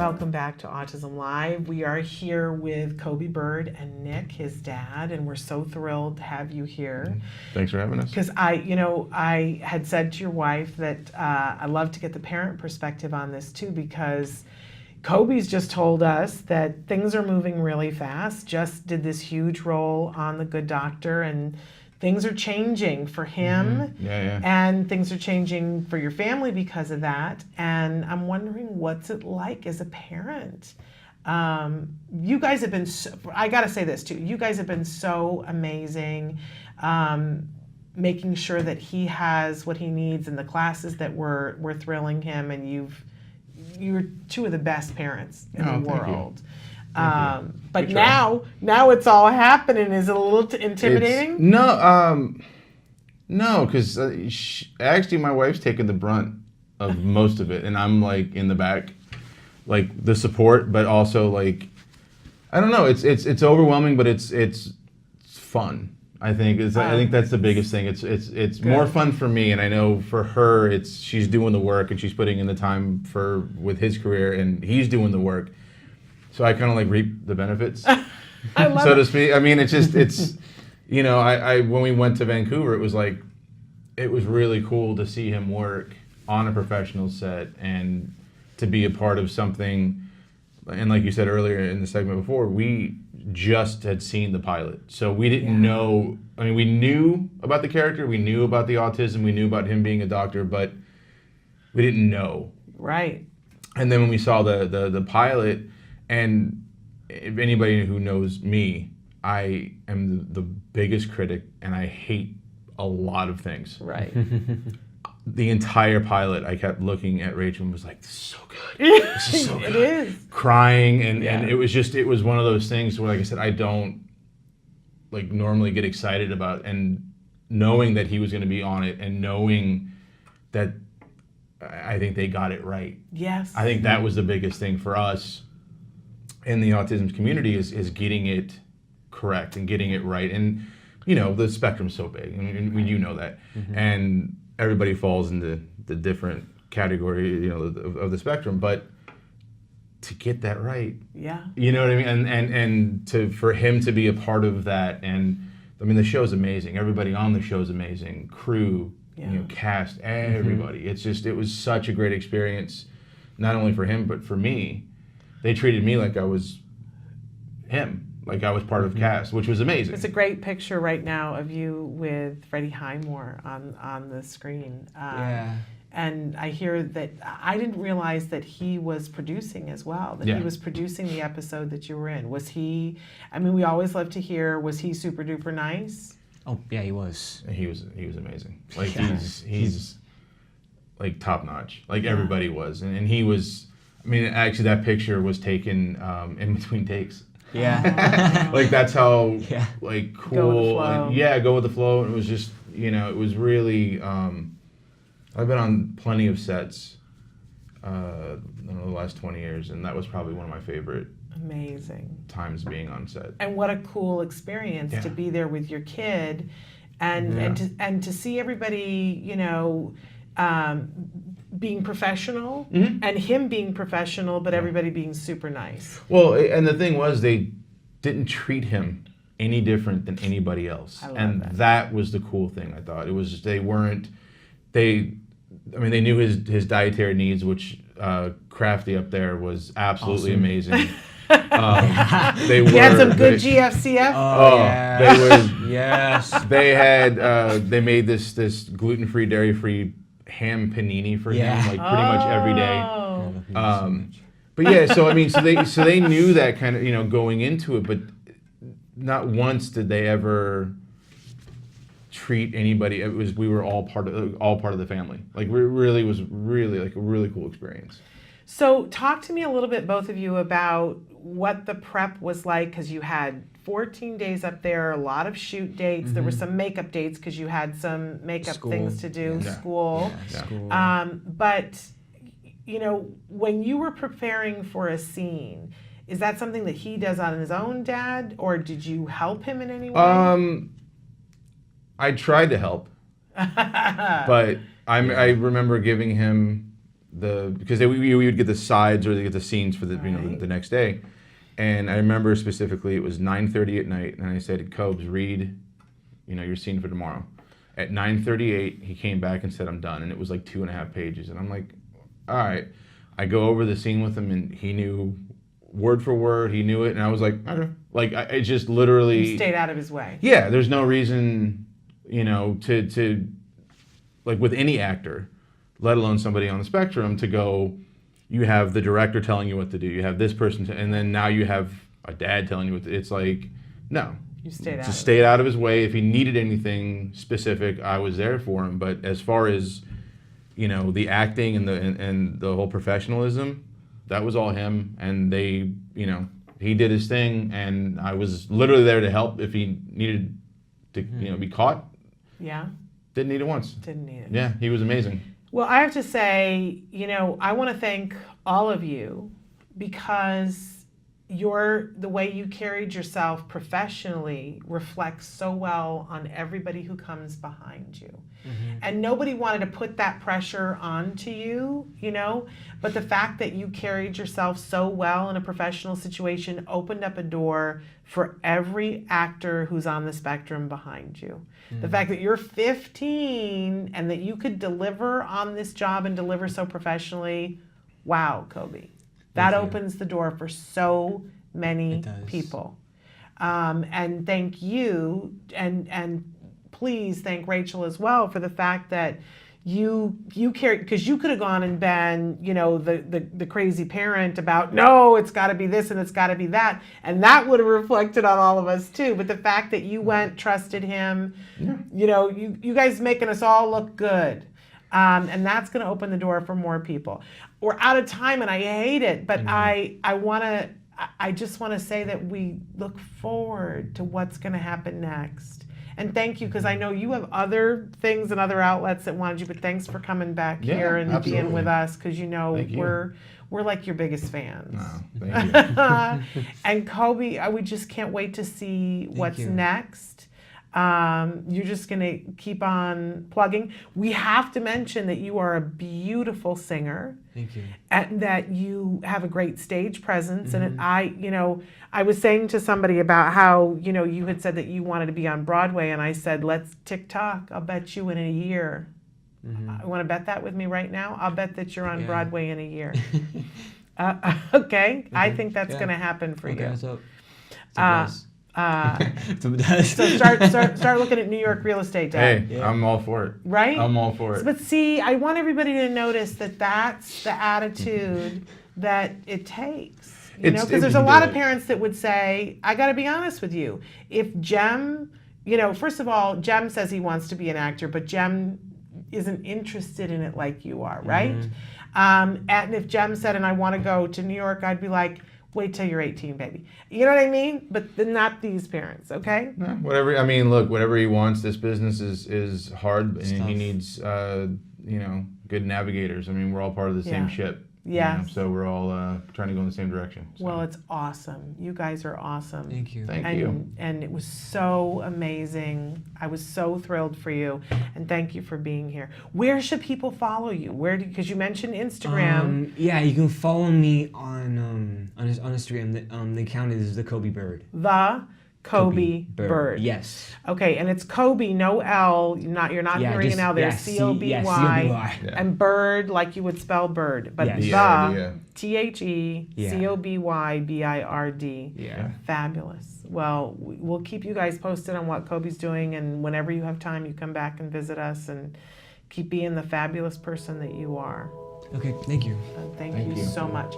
Welcome back to Autism Live. We are here with Coby Bird and Nick, his dad, and we're so thrilled to have you here. Thanks for having us. Because I had said to your wife that I love to get the parent perspective on this too, because Coby's just told us that things are moving really fast. Just did this huge role on The Good Doctor, and things are changing for him, and things are changing for your family because of that. And I'm wondering, what's it like as a parent? You guys have been, I gotta say this too, you guys have been so amazing, making sure that he has what he needs in the classes that we're thrilling him, and you're two of the best parents in the world. But now it's all happening. Is it a little intimidating? No, because actually my wife's taking the brunt of most of it, and I'm like in the back, like the support, but also like, I don't know. It's overwhelming, but it's fun. I think I think that's the biggest thing. It's more fun for me, and I know for her, she's doing the work and she's putting in the time with his career, and he's doing the work. So I kind of like reap the benefits, so to speak. I mean, it's you know, I when we went to Vancouver, it was really cool to see him work on a professional set and to be a part of something. And like you said earlier in the segment before, we just had seen the pilot, so we didn't know. I mean, we knew about the character, we knew about the autism, we knew about him being a doctor, but we didn't know. Right. And then when we saw the pilot. And if anybody who knows me, I am the biggest critic, and I hate a lot of things. Right. The entire pilot, I kept looking at Rachel and was like, "This is so good. This is so good." It is. Crying, and it was one of those things where, like I said, I don't like normally get excited about, and knowing that he was going to be on it, and knowing that I think they got it right. Yes. I think that was the biggest thing for us in the autism community is getting it correct and getting it right. And you know, the spectrum's so big, and you know that, and everybody falls into the different category, you know, of the spectrum. But to get that right, you know what I mean, and for him to be a part of that, and I mean, the show's amazing. Everybody on the show's amazing. Crew, you know, cast, everybody. It was such a great experience, not only for him but for me. They treated me like I was him, like I was part of cast, which was amazing. It's a great picture right now of you with Freddie Highmore on the screen. And I hear that, I didn't realize that he was producing as well, that he was producing the episode that you were in. Was he, I mean, we always love to hear, was he super duper nice? Oh, yeah, he was. He was amazing. Like, he's like top notch. Like everybody was. And he was, I mean, actually, that picture was taken in between takes. Yeah. Like, that's how, like, cool. Go with the flow. And, go with the flow. And it was just, you know, it was really, I've been on plenty of sets in the last 20 years, and that was probably one of my favorite times being on set. And what a cool experience to be there with your kid, and to see everybody, you know, being professional, and him being professional, but everybody being super nice. Well, and the thing was, they didn't treat him any different than anybody else. And that was the cool thing, I thought. It was just, they knew his dietary needs, which Crafty up there was absolutely amazing. He had some good GFCF. They had they made this gluten-free, dairy-free ham panini for him, like pretty much every day. But yeah, so I mean, so they knew that kind of, you know, going into it, but not once did they ever treat anybody. We were all part of the family. Like, it was really like a really cool experience. So talk to me a little bit, both of you, about what the prep was like, because you had 14 days up there, a lot of shoot dates. There were some makeup dates because you had some makeup things to do, school. But, you know, when you were preparing for a scene, is that something that he does on his own, Dad, or did you help him in any way? I tried to help, but I remember giving him because we would get the sides or they get the scenes for the the next day, and I remember specifically it was 9:30 at night, and I said, Cobes, read, your scene for tomorrow. At 9:38, he came back and said, I'm done, and it was like 2.5 pages, and I'm like, all right. I go over the scene with him, and he knew word for word. He knew it, and I was like, okay. Like I just literally You stayed out of his way. Yeah, there's no reason, to like with any actor, let alone somebody on the spectrum, to go. You have the director telling you what to do. You have this person, and then now you have a dad telling you what to. It's like, no. You stayed out. Just stayed out of his way. If he needed anything specific, I was there for him. But as far as the acting and the whole professionalism, that was all him. And they, he did his thing, and I was literally there to help if he needed to, be caught. Yeah. Didn't need it once. Didn't need it. Yeah, he was amazing. Well, I have to say, I want to thank all of you because the way you carried yourself professionally reflects so well on everybody who comes behind you. Mm-hmm. And nobody wanted to put that pressure onto you, but the fact that you carried yourself so well in a professional situation opened up a door for every actor who's on the spectrum behind you. Mm-hmm. The fact that you're 15 and that you could deliver on this job and deliver so professionally, wow, Coby. That opens the door for so many people. And thank you, and please thank Rachel as well for the fact that you carried, because you could have gone and been, the crazy parent about, no, it's got to be this and it's got to be that, and that would have reflected on all of us too. But the fact that you went, trusted him, you guys making us all look good. And that's going to open the door for more people. We're out of time, and I hate it, but I just want to say that we look forward to what's going to happen next. And thank you, because I know you have other things and other outlets that wanted you, but thanks for coming back here and being with us, because we're like your biggest fans. No, thank you. And Coby, we just can't wait to see what's next. You're just going to keep on plugging. We have to mention that you are a beautiful singer. Thank you. And that you have a great stage presence. Mm-hmm. And I was saying to somebody about how, you had said that you wanted to be on Broadway, and I said, let's TikTok. I'll bet you in a year. Mm-hmm. Want to bet that with me right now? I'll bet that you're on Broadway in a year. Okay? I think that's going to happen for you. So start looking at New York real estate, Dad. Hey, I'm all for it. Right? I'm all for it. But see, I want everybody to notice that that's the attitude that it takes. Because there's a lot of parents that would say, I got to be honest with you. If Jem, first of all, Jem says he wants to be an actor, but Jem isn't interested in it like you are, right? Mm-hmm. And if Jem said, and I want to go to New York, I'd be like, wait till you're 18, baby. You know what I mean? But not these parents, okay? No, whatever. I mean, look, whatever he wants. This business is hard, and he needs, good navigators. I mean, we're all part of the same ship. Yeah. So we're all trying to go in the same direction. So. Well, it's awesome. You guys are awesome. Thank you. Thank you. And it was so amazing. I was so thrilled for you, and thank you for being here. Where should people follow you? Because you mentioned Instagram. You can follow me on Instagram. The account is the Coby Bird. The Coby Bird. Yes. Okay, and it's Coby, no L. You're not hearing an L there. C-O-B-Y. C-O-B-Y. And bird, like you would spell bird, but the T-H-E-C-O-B-Y-B-I-R-D. Yeah. Fabulous. Well, we'll keep you guys posted on what Coby's doing, and whenever you have time, you come back and visit us, and keep being the fabulous person that you are. Okay. Thank you. Thank you so much.